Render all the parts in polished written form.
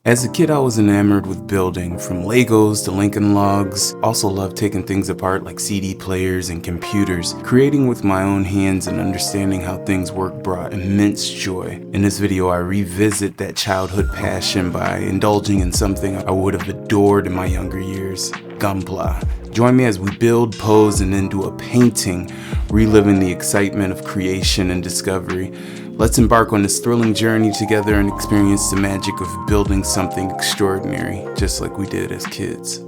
As a kid, I was enamored with building, from Legos to Lincoln Logs. Also loved taking things apart like CD players and computers. Creating with my own hands and understanding how things work brought immense joy. In this video, I revisit that childhood passion by indulging in something I would have adored in my younger years, Gunpla. Join me as we build, pose, and then do a painting, reliving the excitement of creation and discovery. Let's embark on this thrilling journey together and experience the magic of building something extraordinary, just like we did as kids.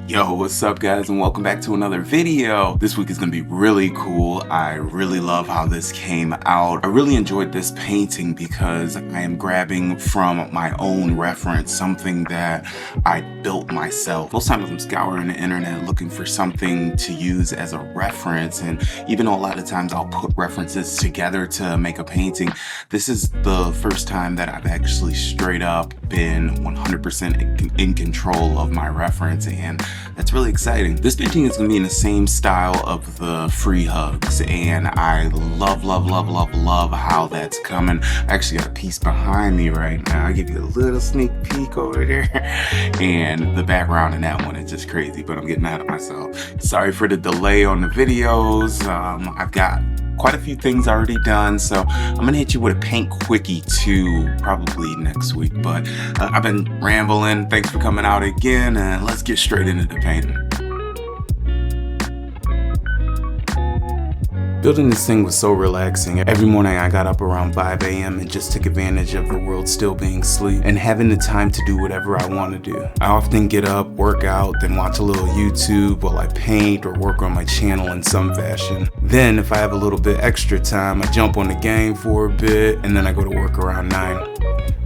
Yo, what's up guys, and welcome back to another video. This week is gonna be really cool. I really love how this came out. I really enjoyed this painting because I am grabbing from my own reference, something that I built myself. Most times I'm scouring the internet looking for something to use as a reference, and even though a lot of times I'll put references together to make a painting, this is the first time that I've actually straight up been 100% in control of my reference, and that's really exciting. This painting is gonna be in the same style of the free hugs, and I love how that's coming. I actually got a piece behind me right now. I'll give you a little sneak peek over there. And the background in that one is just crazy, but I'm getting mad at myself. Sorry for the delay on the videos. I've got quite a few things already done, so I'm gonna hit you with a paint quickie too, probably next week. But I've been rambling. Thanks for coming out again, and let's get straight into the painting. Building this thing was so relaxing. Every morning I got up around 5 a.m. and just took advantage of the world still being asleep and having the time to do whatever I want to do. I often get up, work out, then watch a little YouTube while I paint or work on my channel in some fashion. Then if I have a little bit extra time, I jump on the game for a bit, and then I go to work around 9.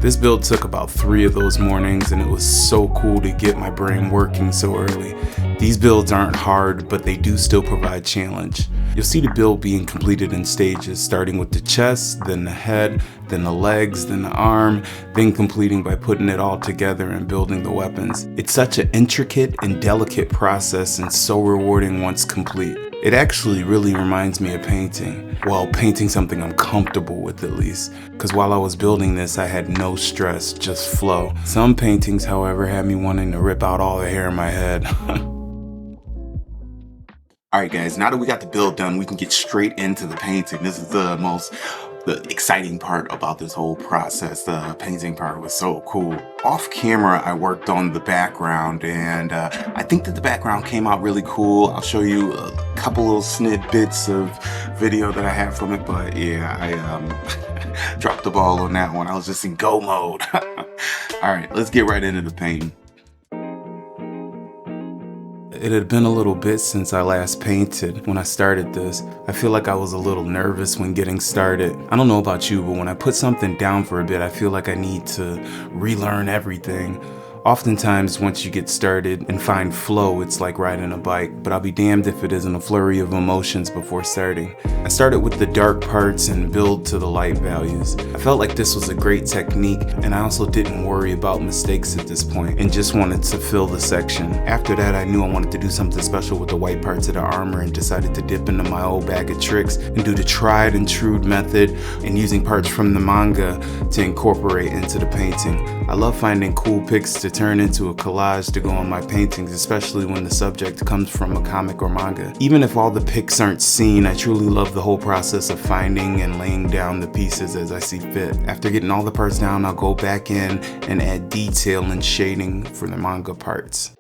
This build took about 3 of those mornings, and it was so cool to get my brain working so early. These builds aren't hard, but they do still provide challenge. You'll see the build being completed in stages, starting with the chest, then the head, then the legs, then the arm, then completing by putting it all together and building the weapons. It's such an intricate and delicate process, and so rewarding once complete. It actually really reminds me of painting. Well, painting something I'm comfortable with at least. Because while I was building this, I had no stress, just flow. Some paintings, however, had me wanting to rip out all the hair in my head. Alright guys, now that we got the build done, we can get straight into the painting. This is the exciting part about this whole process. The painting part was so cool. Off camera, I worked on the background, and I think that the background came out really cool. I'll show you a couple little snippets of video that I have from it, but yeah, I dropped the ball on that one. I was just in go mode. Alright, let's get right into the painting. It had been a little bit since I last painted when I started this. I feel like I was a little nervous when getting started. I don't know about you, but when I put something down for a bit, I feel like I need to relearn everything. Oftentimes, once you get started and find flow, it's like riding a bike, but I'll be damned if it isn't a flurry of emotions before starting. I started with the dark parts and build to the light values. I felt like this was a great technique, and I also didn't worry about mistakes at this point and just wanted to fill the section. After that, I knew I wanted to do something special with the white parts of the armor and decided to dip into my old bag of tricks and do the tried and true method and using parts from the manga to incorporate into the painting. I love finding cool pics to turn into a collage to go on my paintings, especially when the subject comes from a comic or manga. Even if all the pics aren't seen, I truly love the whole process of finding and laying down the pieces as I see fit. After getting all the parts down, I'll go back in and add detail and shading for the manga parts.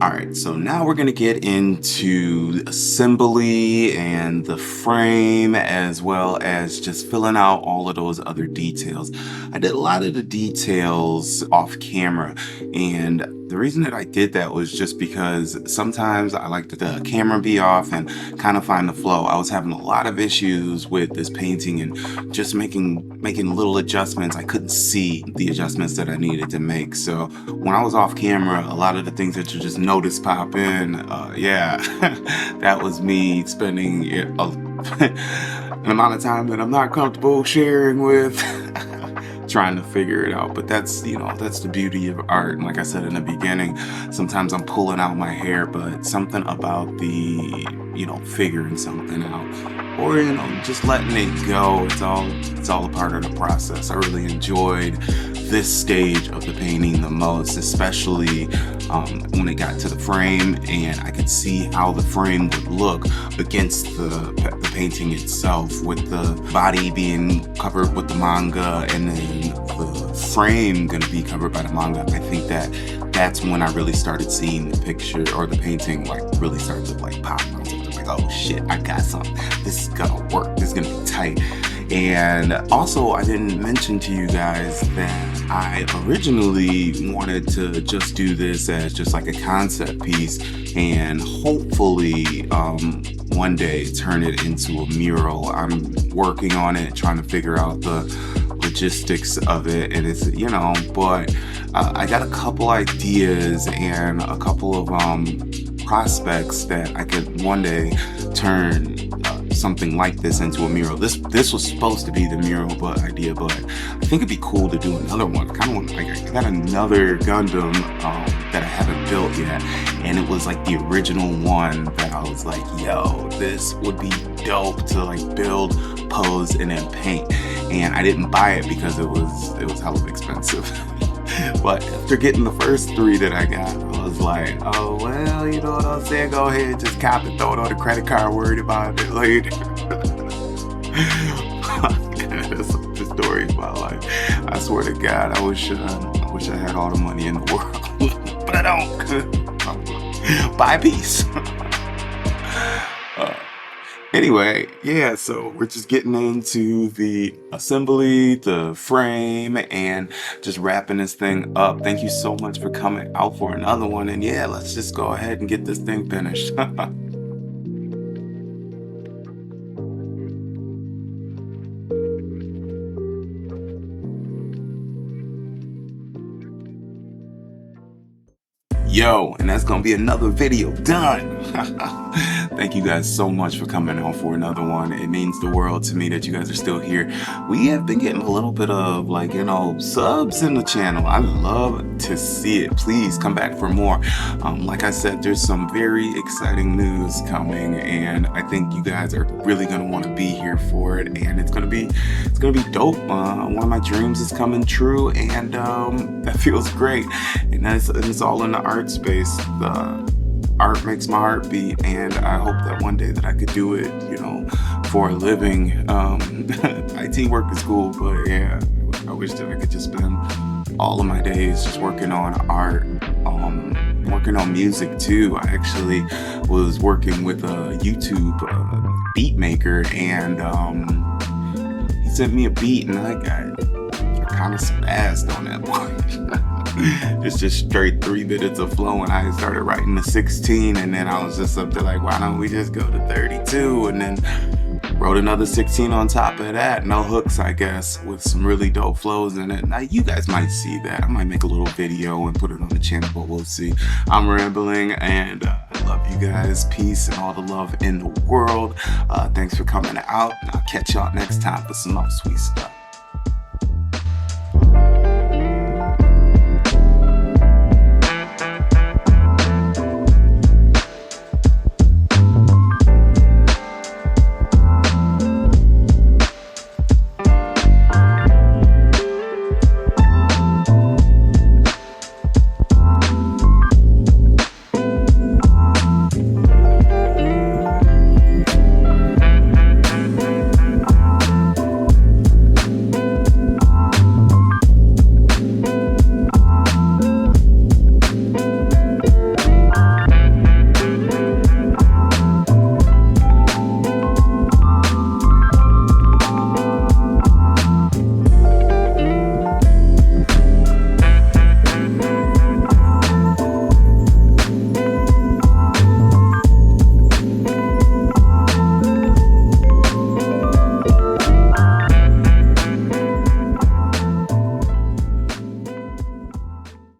Alright, so now we're going to get into assembly and the frame, as well as just filling out all of those other details. I did a lot of the details off camera, and the reason that I did that was just because sometimes I like the camera be off and kind of find the flow. I was having a lot of issues with this painting and just making little adjustments. I couldn't see the adjustments that I needed to make. So when I was off camera, a lot of the things that you just notice pop in, yeah, that was me spending an amount of time that I'm not comfortable sharing with trying to figure it out. But that's, that's the beauty of art. And like I said in the beginning, sometimes I'm pulling out my hair, but something about the, figuring something out, or just letting it go, it's all a part of the process. I really enjoyed this stage of the painting the most, especially when it got to the frame and I could see how the frame would look against the painting itself, with the body being covered with the manga and then the frame gonna be covered by the manga. I think that's when I really started seeing the picture or the painting like really start to like pop. I was like, oh shit, I got something. This is gonna work. This is gonna be tight. And also, I didn't mention to you guys that I originally wanted to just do this as just like a concept piece and hopefully one day turn it into a mural. I'm working on it, trying to figure out the logistics of it, and it's but I got a couple ideas and a couple of prospects that I could one day turn something like this into a mural. This was supposed to be the mural idea, but I think it'd be cool to do another one. I got another Gundam that I haven't built yet, and it was like the original one that I was like, yo, this would be dope to like build, pose, and then paint. And I didn't buy it because it was hella expensive. But after getting the first 3 that I got, I was like, oh, well, you know what I'm saying? Go ahead, just cop it, throw it on the credit card, worried about it later. That's the story of my life. I swear to God, I wish I had all the money in the world, but I don't. Buy a piece. Anyway, yeah, so we're just getting into the assembly, the frame, and just wrapping this thing up. Thank you so much for coming out for another one. And yeah, let's just go ahead and get this thing finished. Yo, and that's gonna be another video done. Thank you guys so much for coming on for another one. It means the world to me that you guys are still here. We have been getting a little bit of subs in the channel. I love to see it. Please come back for more. Like I said, there's some very exciting news coming, and I think you guys are really gonna want to be here for it. And it's gonna be dope. One of my dreams is coming true, and that feels great. And it's all in the art space. The art makes my heart beat, and I hope that one day that I could do it, for a living. IT work is cool, but yeah, I wish that I could just spend all of my days just working on art, working on music too. I actually was working with a YouTube beat maker, and he sent me a beat, and I kind of spazzed on that one. It's just straight 3 minutes of flow, and I started writing to 16, and then I was just up there like, why don't we just go to 32? And then wrote another 16 on top of that. No hooks, I guess, with some really dope flows in it. Now you guys might see that. I might make a little video and put it on the channel, but we'll see. I'm rambling, and I love you guys. Peace and all the love in the world. Thanks for coming out, and I'll catch y'all next time for some more sweet stuff.